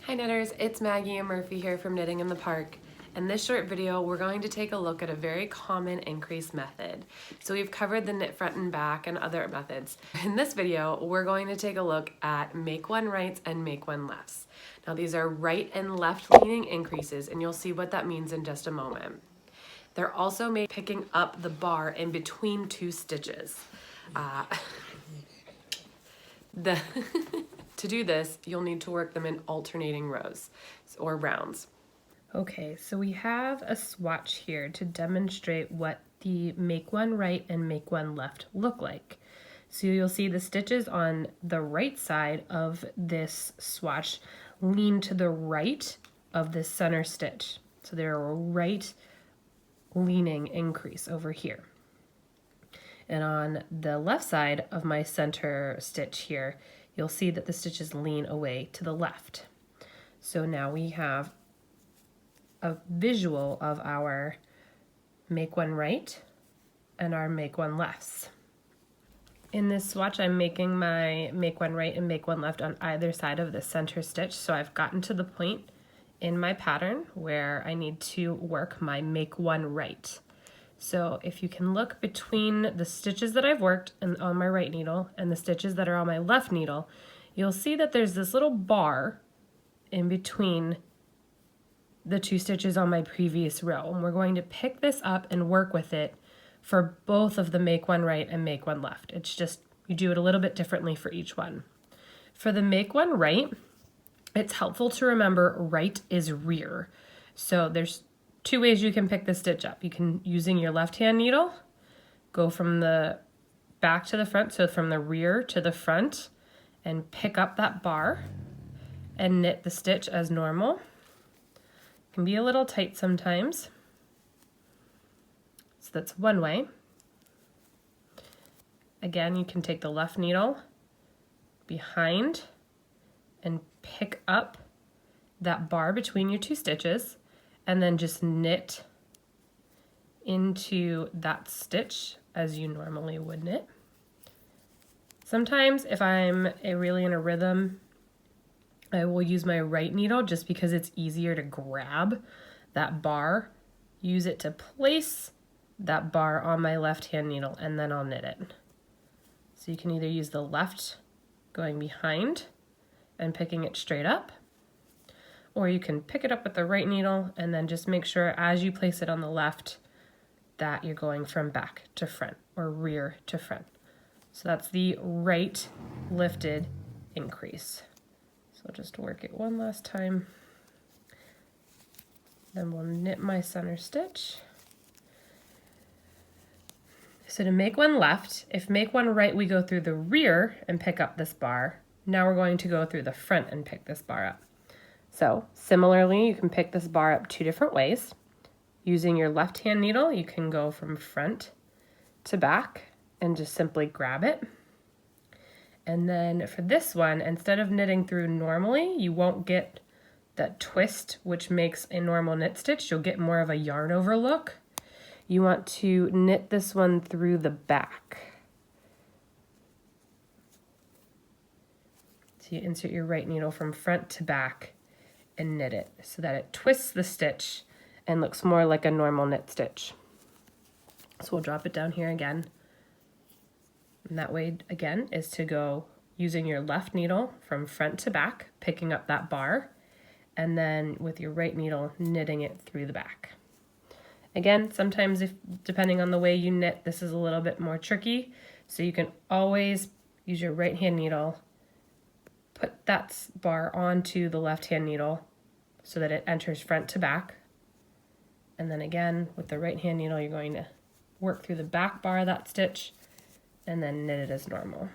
Hi knitters, it's Maggie and Murphy here from Knitting in the Park. In this short video, we're going to take a look at a very common increase method. So we've covered the knit front and back and other methods. In this video, we're going to take a look at make one rights and make one lefts. Now these are right and left leaning increases, and you'll see what that means in just a moment. They're also made picking up the bar in between two stitches. To do this, you'll need to work them in alternating rows or rounds. Okay, so we have a swatch here to demonstrate what the make one right and make one left look like. So you'll see the stitches on the right side of this swatch lean to the right of the center stitch. So they're a right leaning increase over here. And on the left side of my center stitch here, you'll see that the stitches lean away to the left. So now we have a visual of our make one right and our make one lefts. In this swatch, I'm making my make one right and make one left on either side of the center stitch. So I've gotten to the point in my pattern where I need to work my make one right. So if you can look between the stitches that I've worked on my right needle and the stitches that are on my left needle, you'll see that there's this little bar in between the two stitches on my previous row. And we're going to pick this up and work with it for both of the make one right and make one left. It's just, you do it a little bit differently for each one. For the make one right, it's helpful to remember right is rear. So there's two ways you can pick the stitch up. You can, using your left hand needle, go from the back to the front, so from the rear to the front, and pick up that bar and knit the stitch as normal. It can be a little tight sometimes. So that's one way. Again, you can take the left needle behind and pick up that bar between your two stitches, and then just knit into that stitch as you normally would knit. Sometimes if I'm really in a rhythm, I will use my right needle just because it's easier to grab that bar, use it to place that bar on my left hand needle, and then I'll knit it. So you can either use the left going behind and picking it straight up, or you can pick it up with the right needle and then just make sure as you place it on the left that you're going from back to front or rear to front. So that's the right lifted increase. So I'll just work it one last time. Then we'll knit my center stitch. So to make one left, if make one right, we go through the rear and pick up this bar. Now we're going to go through the front and pick this bar up. So similarly, you can pick this bar up two different ways. Using your left hand needle, you can go from front to back and just simply grab it. And then for this one, instead of knitting through normally, you won't get that twist which makes a normal knit stitch. You'll get more of a yarn over look. You want to knit this one through the back. So you insert your right needle from front to back and knit it so that it twists the stitch and looks more like a normal knit stitch. So we'll drop it down here again. And that way, again, is to go using your left needle from front to back, picking up that bar, and then with your right needle, knitting it through the back. Again, sometimes depending on the way you knit, this is a little bit more tricky. So you can always use your right hand needle, put that bar onto the left hand needle so that it enters front to back. And then again, with the right hand needle, you're going to work through the back bar of that stitch and then knit it as normal.